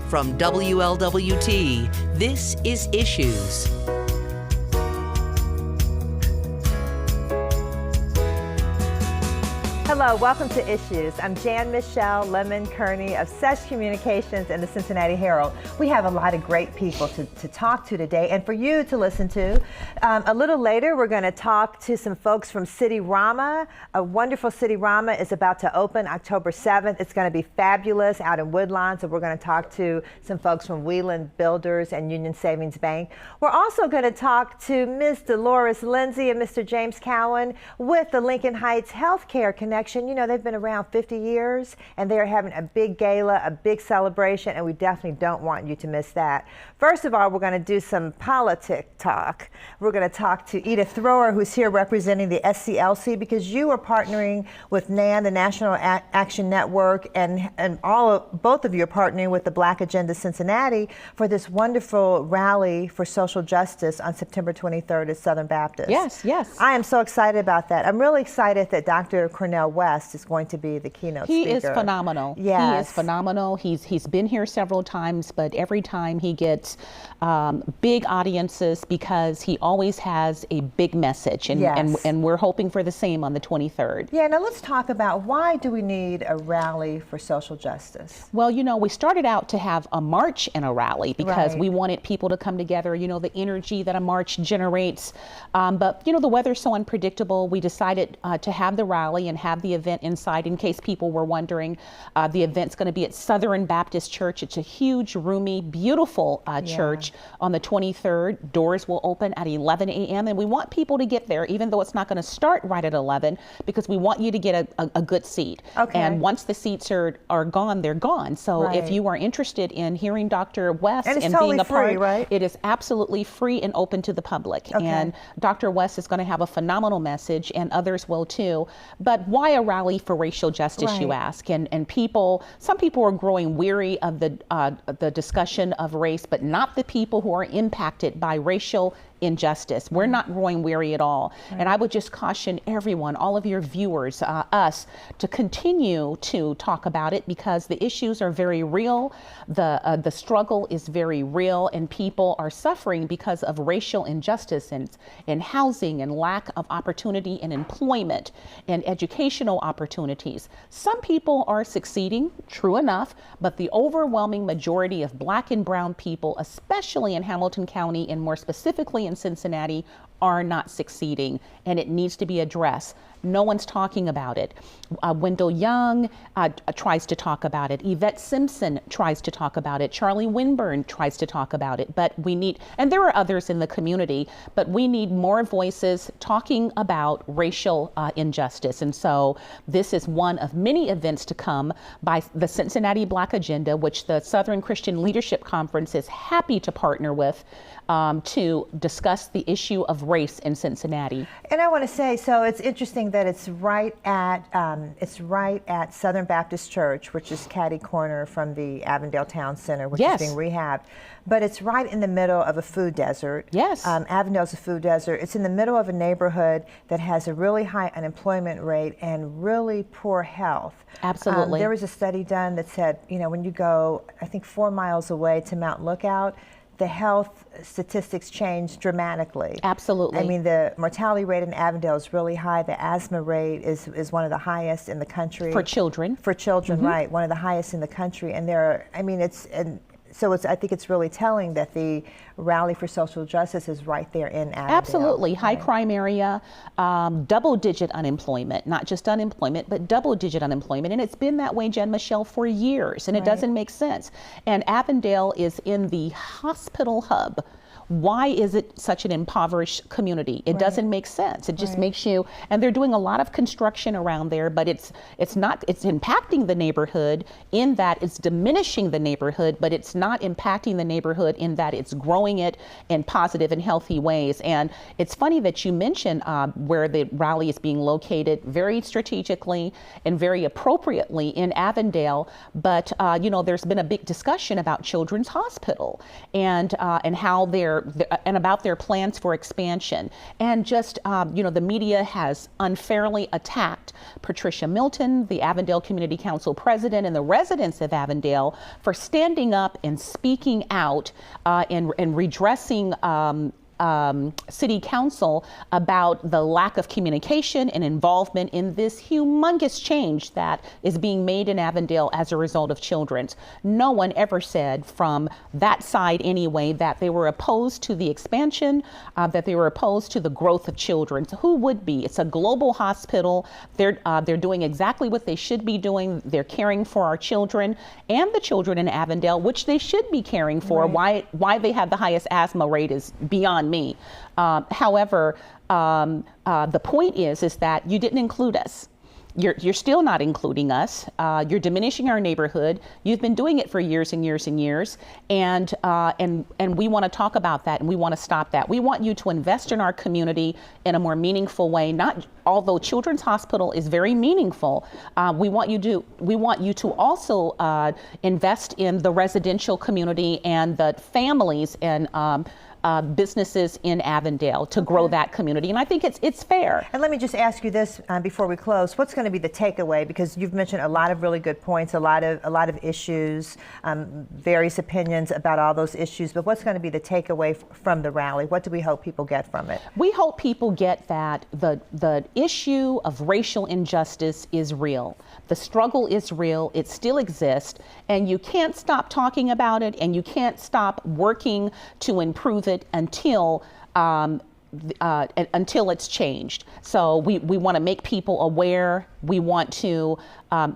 From WLWT, this is Issues. Hello, welcome to Issues. I'm Jan-Michele Lemon Kearney of SES Communications and the Cincinnati Herald. We have a lot of great people to talk to today and for you to listen to. A little later, we're going to talk to some folks from City Rama. A wonderful City Rama is about to open October 7th. It's going to be fabulous out in Woodlawn, so we're going to talk to some folks from Wieland Builders and Union Savings Bank. We're also going to talk to Ms. Dolores, Lindsay, and Mr. James Cowan with the Lincoln Heights Healthcare Connection. You know, they've been around 50 years and they're having a big gala, a big celebration, and we definitely don't want you to miss that. First of all, we're going to do some politic talk. We're going to talk to Edith, who's here representing the SCLC, because you are partnering with NAN, the National Action Network, and both of you are partnering with the Black Agenda Cincinnati for this wonderful rally for social justice on September 23rd at Southern Baptist. Yes, yes. I am so excited about that. I'm really excited that Dr. Cornel West is going to be the keynote speaker. He is phenomenal. Yes. He is phenomenal. He's been here several times, but every time he gets big audiences because he always has a big message, and, yes. and we're hoping for the same on the 23rd. Yeah, now let's talk about why do we need a rally for social justice? Well, you know, we started out to have a march and a rally because right. we wanted people to come together, you know, the energy that a march generates. But, you know, the weather's so unpredictable. We decided to have the rally and have the event inside. In case people were wondering, the event's going to be at Southern Baptist Church. It's a huge, roomy, beautiful church on the 23rd. Doors will open at 11 a.m. and we want people to get there, even though it's not going to start right at 11, because we want you to get a good seat. Okay. And once the seats are gone, they're gone. So right. if you are interested in hearing Dr. West and totally being a free, part, right? it is absolutely free and open to the public. Okay. And Dr. West is going to have a phenomenal message, and others will too. But why a rally for racial justice, right. you ask? And some people are growing weary of the discussion of race, but not the people who are impacted by racial injustice. We're not growing weary at all. Right. And I would just caution everyone, all of your viewers, us, to continue to talk about it, because the issues are very real. The struggle is very real, and people are suffering because of racial injustice in housing and lack of opportunity in employment and educational opportunities. Some people are succeeding, true enough, but the overwhelming majority of Black and brown people, especially in Hamilton County and more specifically in Cincinnati, are not succeeding, and it needs to be addressed. No one's talking about it. Wendell Young tries to talk about it. Yvette Simpson tries to talk about it. Charlie Winburn tries to talk about it. But we need, and there are others in the community, but we need more voices talking about racial injustice. And so this is one of many events to come by the Cincinnati Black Agenda, which the Southern Christian Leadership Conference is happy to partner with to discuss the issue of race in Cincinnati. And I want to say, so it's interesting that it's right at Southern Baptist Church, which is catty corner from the Avondale Town Center, which yes. is being rehabbed. But it's right in the middle of a food desert. Yes. Avondale's a food desert. It's in the middle of a neighborhood that has a really high unemployment rate and really poor health. Absolutely. There was a study done that said, you know, when you go, I think 4 miles away to Mount Lookout, the health statistics change dramatically. Absolutely. I mean, the mortality rate in Avondale is really high. The asthma rate is one of the highest in the country. For children. For children, mm-hmm. right. One of the highest in the country. And I think it's really telling that the rally for social justice is right there in Avondale. Absolutely. Right. High crime area, double-digit unemployment, not just unemployment, but double-digit unemployment. And it's been that way, Jan-Michele, for years, and it doesn't make sense. And Avondale is in the hospital hub. Why is it such an impoverished community? It doesn't make sense. It just makes you, and they're doing a lot of construction around there, but it's impacting the neighborhood in that it's diminishing the neighborhood, but it's not impacting the neighborhood in that it's growing it in positive and healthy ways. And it's funny that you mentioned where the rally is being located, very strategically and very appropriately in Avondale. But you know, there's been a big discussion about Children's Hospital and how they're and about their plans for expansion. And just, the media has unfairly attacked Patricia Milton, the Avondale Community Council president, and the residents of Avondale for standing up and speaking out and redressing City Council about the lack of communication and involvement in this humongous change that is being made in Avondale as a result of Children's. No one ever said from that side anyway that they were opposed to the expansion, that they were opposed to the growth of Children's. Who would be? It's a global hospital. They're doing exactly what they should be doing. They're caring for our children and the children in Avondale, which they should be caring for. Right. Why they have the highest asthma rate is beyond me. However, the point is that you didn't include us. You're still not including us. You're diminishing our neighborhood. You've been doing it for years and years and years, and we want to talk about that, and we want to stop that. We want you to invest in our community in a more meaningful way. Although Children's Hospital is very meaningful, we want you to also invest in the residential community and the families and businesses in Avondale to grow that community, and I think it's fair. And let me just ask you this before we close: what's going to be the takeaway? Because you've mentioned a lot of really good points, a lot of issues, various opinions about all those issues. But what's going to be the takeaway from the rally? What do we hope people get from it? We hope people get that the issue of racial injustice is real. The struggle is real. It still exists, and you can't stop talking about it, and you can't stop working to improve it until it's changed. So we want to make people aware. We want to,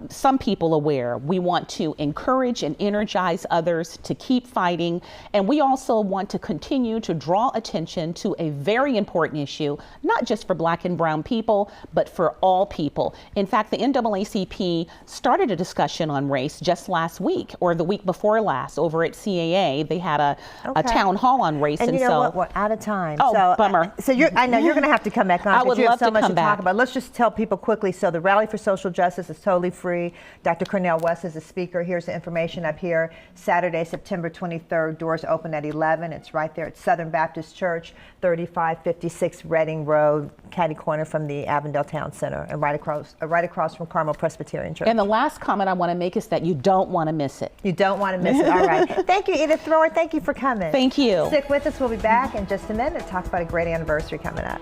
some people aware. We want to encourage and energize others to keep fighting. And we also want to continue to draw attention to a very important issue, not just for Black and brown people, but for all people. In fact, the NAACP started a discussion on race just last week, or the week before last, over at CAA. They had a town hall on race. And you know what? We're out of time. Oh, so, bummer. I know you're going to have to come back on. I would love to come back. Talk about. Let's just tell people quickly. So the Rally for Social Justice is totally free. Dr. Cornel West is the speaker. Here's the information up here. Saturday, September 23rd, doors open at 11. It's right there at Southern Baptist Church, 3556 Reading Road, catty corner from the Avondale Town Center, and right across from Carmel Presbyterian Church. And the last comment I want to make is that you don't want to miss it. You don't want to miss it. All right. Thank you, Edith Thrower. Thank you for coming. Thank you. Stick with us. We'll be back in just a minute to talk about a great anniversary coming up.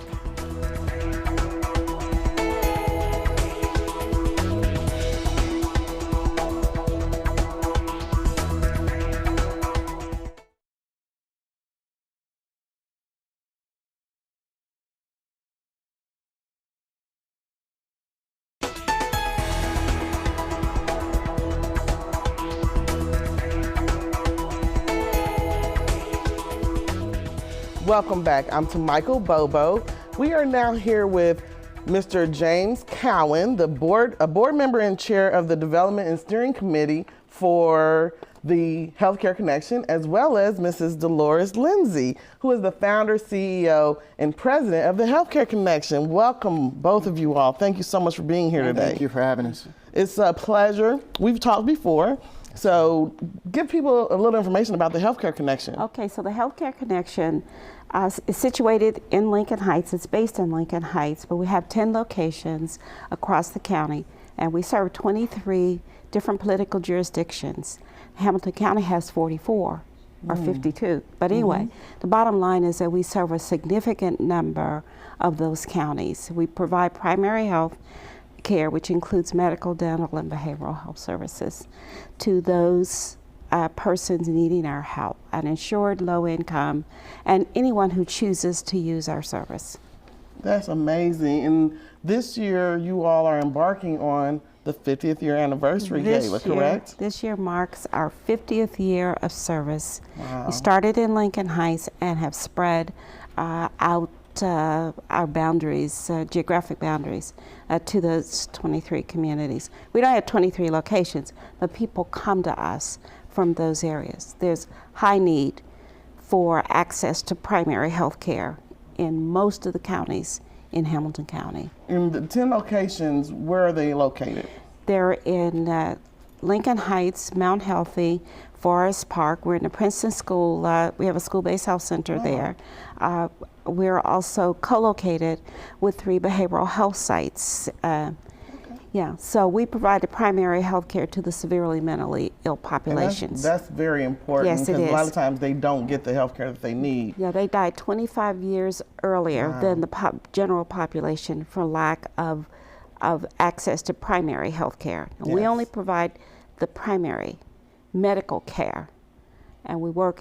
Welcome back. I'm Michael Bobo. We are now here with Mr. James Cowan, a board member and chair of the Development and Steering Committee for the Healthcare Connection, as well as Mrs. Dolores Lindsay, who is the founder, CEO, and president of the Healthcare Connection. Welcome, both of you all. Thank you so much for being here today. Thank you for having us. It's a pleasure. We've talked before, so give people a little information about the Healthcare Connection. Okay, so the Healthcare Connection is situated in Lincoln Heights. It's based in Lincoln Heights, but we have 10 locations across the county, and we serve 23 different political jurisdictions. Hamilton County has 44 or 52. But anyway, the bottom line is that we serve a significant number of those counties. We provide primary health care, which includes medical, dental, and behavioral health services, to those persons needing our help, uninsured, low income, and anyone who chooses to use our service. That's amazing. And this year you all are embarking on the 50th year anniversary gala, correct? This year marks our 50th year of service. Wow. We started in Lincoln Heights and have spread out our boundaries, geographic boundaries, to those 23 communities. We don't have 23 locations, but people come to us from those areas. There's high need for access to primary health care in most of the counties in Hamilton County. In the 10 locations, where are they located? They're in Lincoln Heights, Mount Healthy, Forest Park. We're in the Princeton School. We have a school-based health center there. We're also co-located with 3 behavioral health sites. Yeah, so we provide the primary health care to the severely mentally ill populations. That's very important. Yes, it because is. a lot of times they don't get the health care that they need. Yeah, they died 25 years earlier than the general population for lack of access to primary health care. And we only provide the primary medical care, and we work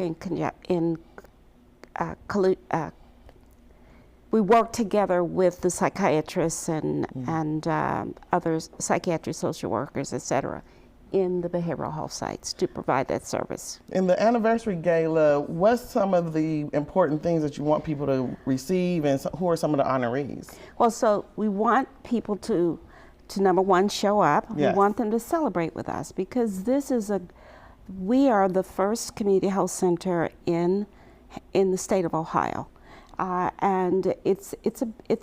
we work together with the psychiatrists and other psychiatric social workers, et cetera, in the behavioral health sites to provide that service. In the anniversary gala, what's some of the important things that you want people to receive, and who are some of the honorees? Well, so we want people to number one, show up. Yes. We want them to celebrate with us, because we are the first community health center in the state of Ohio. And it's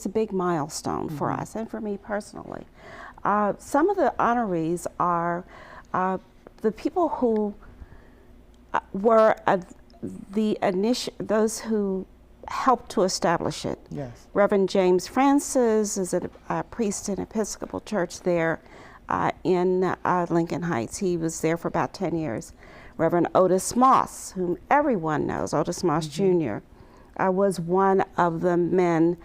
a big milestone for us and for me personally. Some of the honorees are the people who were those who helped to establish it. Yes. Reverend James Francis is a priest in Episcopal Church there in Lincoln Heights. He was there for about 10 years. Reverend Otis Moss, whom everyone knows, Otis Moss Jr., was one of the men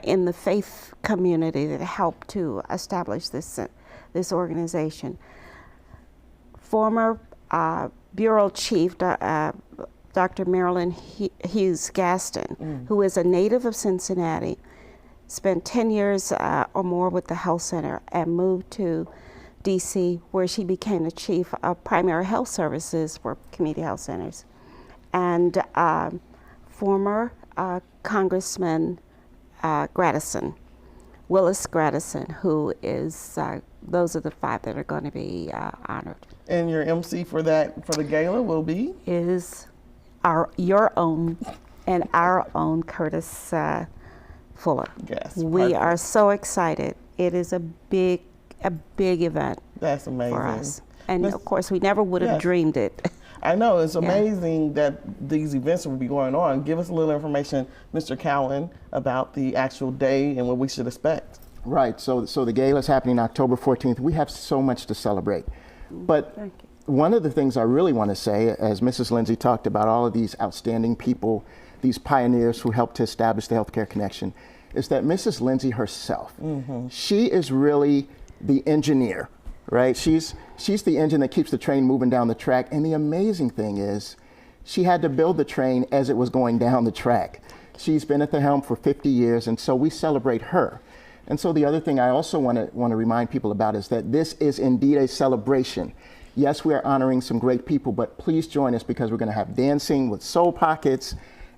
in the faith community that helped to establish this organization. Former Bureau Chief, Dr. Marilyn Hughes Gaston, who is a native of Cincinnati, spent 10 years or more with the health center and moved to DC, where she became the chief of primary health services for community health centers. And former Congressman Willis Gradison, who is, those are the 5 that are going to be honored. And your MC for the gala will be? Is your own and our own Curtis Fuller. Yes. We are so excited. It is a big event. That's amazing. For us. And of course, we never would have dreamed it. I know, it's amazing that these events will be going on. Give us a little information, Mr. Cowan, about the actual day and what we should expect. Right, so the gala is happening October 14th. We have so much to celebrate. But one of the things I really want to say, as Mrs. Lindsay talked about all of these outstanding people, these pioneers who helped to establish the Healthcare Connection, is that Mrs. Lindsay herself, she is really the engineer. Right, she's the engine that keeps the train moving down the track. And the amazing thing is, she had to build the train as it was going down the track. She's been at the helm for 50 years, and so we celebrate her. And so the other thing I also want to remind people about is that this is indeed a celebration. Yes, we are honoring some great people, but please join us, because we're going to have dancing with Soul Pockets.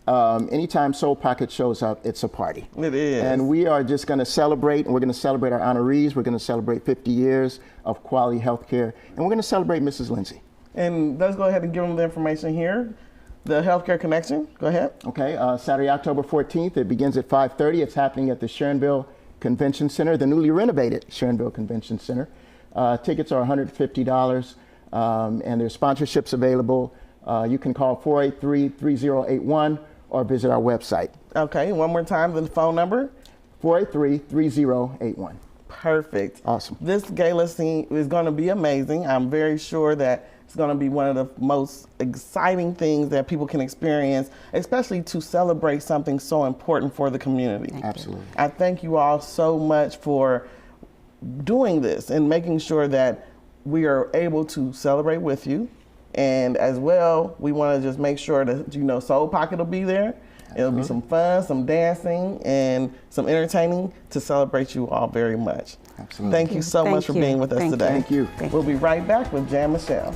Anytime Soul Pocket shows up, it's a party. It is. And we are just going to celebrate, and we're going to celebrate our honorees. We're going to celebrate 50 years of quality health care, and we're going to celebrate Mrs. Lindsay. And let's go ahead and give them the information here. The Healthcare Connection, go ahead. Okay, Saturday, October 14th, it begins at 5:30. It's happening at the Sharonville Convention Center, the newly renovated Sharonville Convention Center. Tickets are $150, and there's sponsorships available. You can call 483-3081 or visit our website. Okay, one more time, the phone number? 483-3081. Perfect. Awesome. This gala scene is going to be amazing. I'm very sure that it's going to be one of the most exciting things that people can experience, especially to celebrate something so important for the community. Absolutely. I thank you all so much for doing this and making sure that we are able to celebrate with you. And as well, we want to just make sure that, Soul Pocket will be there. It'll be some fun, some dancing, and some entertaining to celebrate you all very much. Absolutely. Thank you so much for being with us today. Thank you. We'll be right back with Jan-Michele.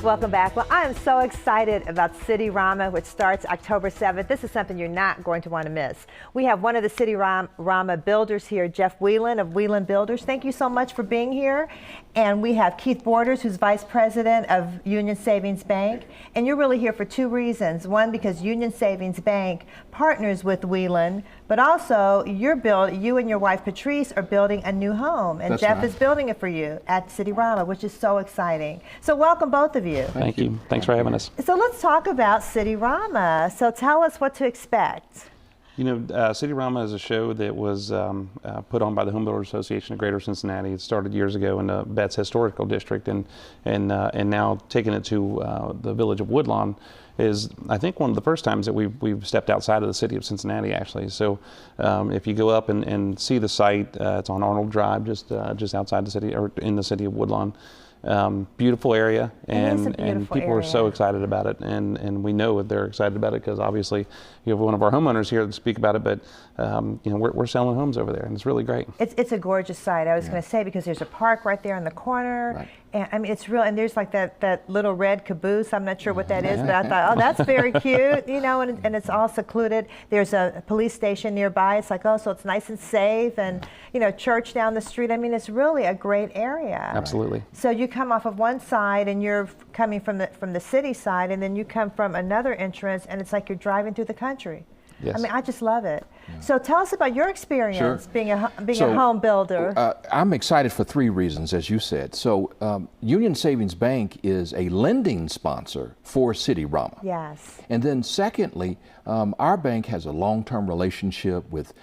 Welcome back. Well, I am so excited about City Rama, which starts October 7th. This is something you're not going to want to miss. We have one of the City Rama builders here, Jeff Wieland of Wieland Builders. Thank you so much for being here. And we have Keith Borders, who's Vice President of Union Savings Bank. And you're really here for two reasons. One, because Union Savings Bank partners with Wieland, but also you and your wife Patrice are building a new home, and That's Jeff right. is building it for you at City Rama, which is so exciting. So welcome both of you. Thank you. Thanks for having us. So let's talk about City Rama. So tell us what to expect. You know, City Rama is a show that was put on by the Home Builders Association of Greater Cincinnati. It started years ago in the Betts Historical District, and now taking it to the village of Woodlawn is, I think, one of the first times that we've stepped outside of the city of Cincinnati, actually. So if you go up and see the site, it's on Arnold Drive, just outside the city, or in the city of Woodlawn. Beautiful area, and people are so excited about it, and we know that they're excited about it because obviously you have one of our homeowners here to speak about it, but you know, we're selling homes over there, and it's really great. It's a gorgeous site. I was going to say, because there's a park right there in the corner, Right. and I mean it's real. And there's like that little red caboose. I'm not sure what that is, but I thought, oh, that's very cute, you know. And it's all secluded. There's a police station nearby. It's like, oh, so it's nice and safe, and you know, church down the street. I mean, it's really a great area. Absolutely. So you come off of one side, and you're coming from the city side, and then you come from another entrance, and it's like you're driving through the country. Yes. I mean, I just love it. So tell us about your experience Sure. being a home builder. I'm excited for three reasons, as you said. So Union Savings Bank is a lending sponsor for City Rama. Yes. And then secondly, our bank has a long-term relationship with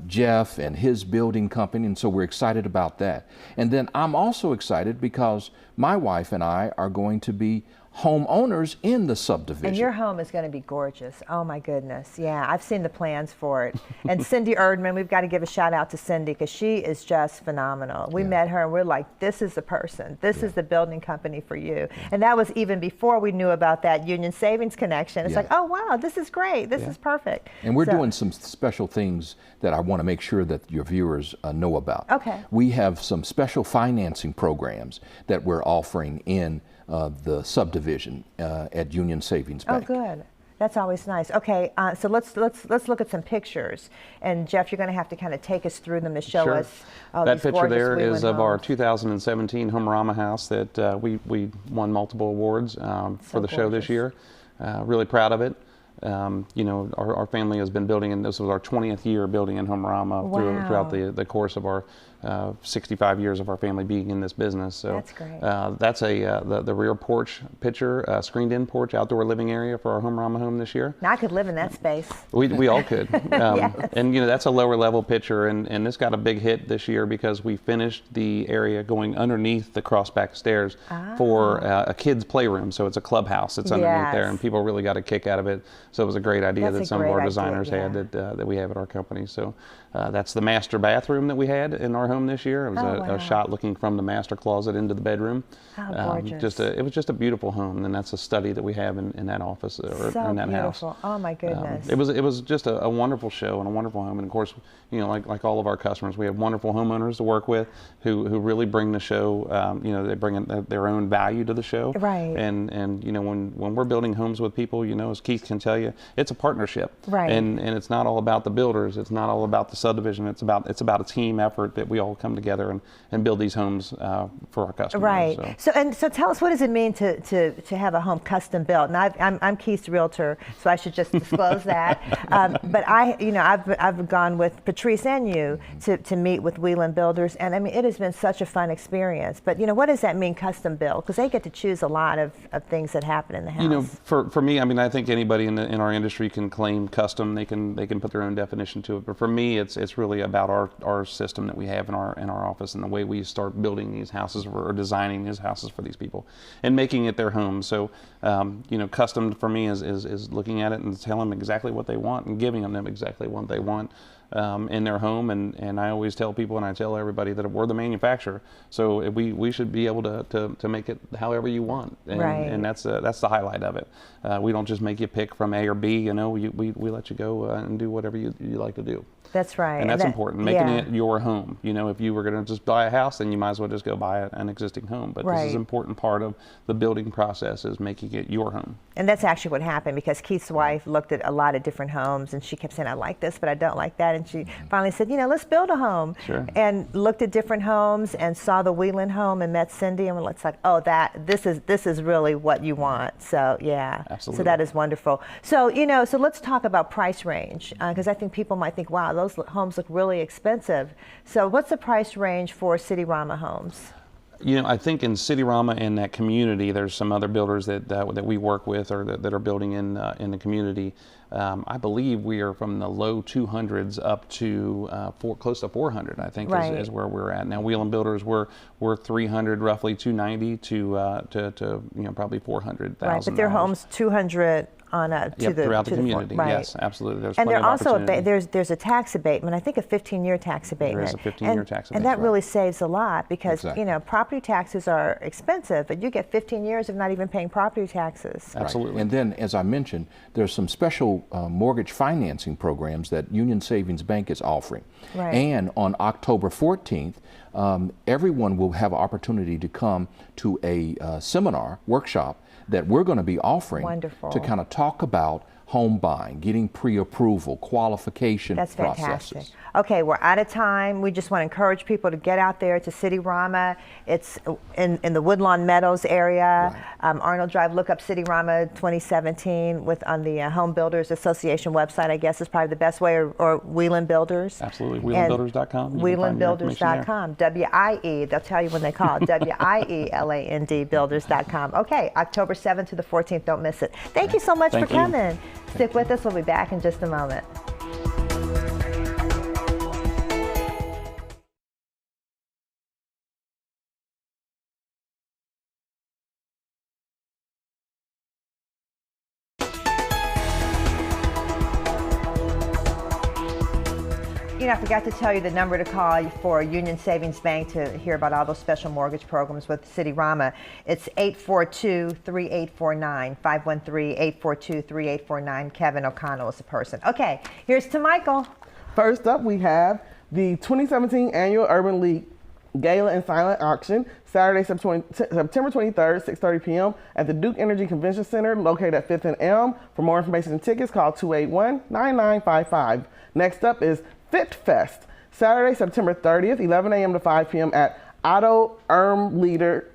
Jeff and his building company, and so we're excited about that. And then I'm also excited because my wife and I are going to be homeowners in the subdivision. And your home is going to be gorgeous. Oh my goodness. Yeah, I've seen the plans for it. And Cindy Erdman, we've got to give a shout out to Cindy because she is just phenomenal. We met her and we're like, this is the person. This is the building company for you. And that was even before we knew about that Union Savings connection. It's like, oh wow, this is great. This is perfect. And we're doing some special things that I want to make sure that your viewers know about. Okay. We have some special financing programs that we're offering in the subdivision at Union Savings Bank. Oh, good. That's always nice. Okay, so let's look at some pictures. And Jeff, you're going to have to kind of take us through them to show us all that these picture gorgeous there Wieland is of our homes. 2017 Homerama house that we won multiple awards for the show this year. Really proud of it. You know, our family has been building, and this was our 20th year building in Homerama throughout the course of our 65 years of our family being in this business. So that's great. That's the rear porch picture, screened-in porch, outdoor living area for our Homerama home this year. Now I could live in that space. We all could. Yes. And you know, that's a lower level picture, and this got a big hit this year because we finished the area going underneath the crossback stairs for a kids playroom. So it's a clubhouse that's underneath there, and people really got a kick out of it. So it was a great idea that some of our designers had that we have at our company. So that's the master bathroom that we had in our home this year. It was a shot looking from the master closet into the bedroom. Oh, gorgeous. It was just a beautiful home, and that's a study that we have in that office or in that house. Oh my goodness. It was just a wonderful show and a wonderful home, and of course, you know, like all of our customers, we have wonderful homeowners to work with who really bring the show. You know, they bring their own value to the show. Right. And you know, when we're building homes with people, you know, as Keith can tell you, it's a partnership. Right. And it's not all about the builders. It's not all about the subdivision. It's about a team effort that we all come together and build these homes for our customers. Right. So tell us, what does it mean to have a home custom built? And I'm Keith's realtor, so I should just disclose that. But I've gone with Patrice and you to meet with Wieland Builders, and I mean, it has been such a fun experience. But you know, what does that mean, custom built? Because they get to choose a lot of things that happen in the house. You know, for me, I mean, I think anybody in our industry can claim custom. They can put their own definition to it. But for me, it's really about our system that we have in our office and the way we start building these houses or designing these houses for these people and making it their home. So you know, custom for me is looking at it and telling them exactly what they want and giving them exactly what they want. in their home, and I always tell people, and I tell everybody, that we're the manufacturer, so we should be able to make it however you want, and that's the highlight of it. We don't just make you pick from A or B. You know, we let you go and do whatever you like to do. That's right. And that's important, making it your home. You know, if you were going to just buy a house, then you might as well just go buy an existing home. But this is an important part of the building process, is making it your home. And that's actually what happened, because Keith's wife looked at a lot of different homes, and she kept saying, I like this, but I don't like that. And she finally said, you know, let's build a home. Sure. And looked at different homes and saw the Wieland home and met Cindy, and we're like, oh, this is really what you want. So yeah. Absolutely. So that is wonderful. So, you know, so let's talk about price range, because I think people might think, wow, those homes look really expensive. So what's the price range for City Rama homes? You know, I think in City Rama and that community, there's some other builders that we work with, or that are building in the community. I believe we are from the low 200s up to close to 400. I think is where we're at now. Wieland builders we're 300, roughly 290 to you know, probably 400,000. Right, but their homes 200 on throughout the community. Right. Yes, absolutely. There's and plenty there of also opportunity. there's a tax abatement. I think a 15-year tax abatement. There is a 15-year tax abatement. And that really saves a lot, because you know, property taxes are expensive, but you get 15 years of not even paying property taxes. Absolutely. Right. And then, as I mentioned, there's some special mortgage financing programs that Union Savings Bank is offering. Right. And on October 14th, everyone will have an opportunity to come to a seminar, workshop, that we're going to be offering to kind of talk about home buying, getting pre-approval, qualification processes. That's fantastic. Okay, we're out of time. We just want to encourage people to get out there to City Rama. It's in the Woodlawn Meadows area. Arnold Drive, look up City Rama 2017 on the Home Builders Association website, I guess is probably the best way, or Wieland Builders. Absolutely, WielandBuilders.com. WielandBuilders.com, W-I-E, they'll tell you when they call, W-I-E-L-A-N-D Builders.com. Okay, October 7th to the 14th, don't miss it. Thank you so much for coming. Stick with us, we'll be back in just a moment. You know, I forgot to tell you the number to call for Union Savings Bank to hear about all those special mortgage programs with City Rama. It's 842-3849, 513-842-3849. Kevin O'Connell is the person. Okay, here's to Michael. First up, we have the 2017 Annual Urban League Gala and Silent Auction, Saturday, September 23rd, 6:30 p.m. at the Duke Energy Convention Center, located at 5th and Elm. For more information and tickets, call 281-9955. Next up is Fit Fest, Saturday, September 30th, 11 a.m. to 5 p.m. at Otto Arm Leader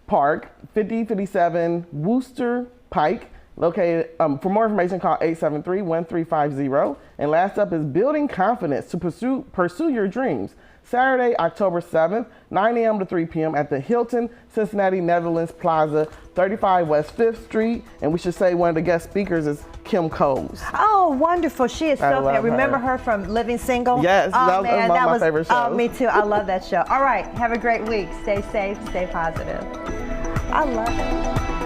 Park, 5057 Wooster Pike, located. For more information, call 873-1350. And last up is Building Confidence to pursue your dreams. Saturday, October 7th, 9 a.m. to 3 p.m. at the Hilton Cincinnati Netherlands Plaza, 35 West 5th Street. And we should say one of the guest speakers is Kim Coles. Oh, wonderful. She is so good. Remember her from Living Single? Yes, oh, that was one of my favorite shows. Oh, me too. I love that show. All right. Have a great week. Stay safe. Stay positive. I love it.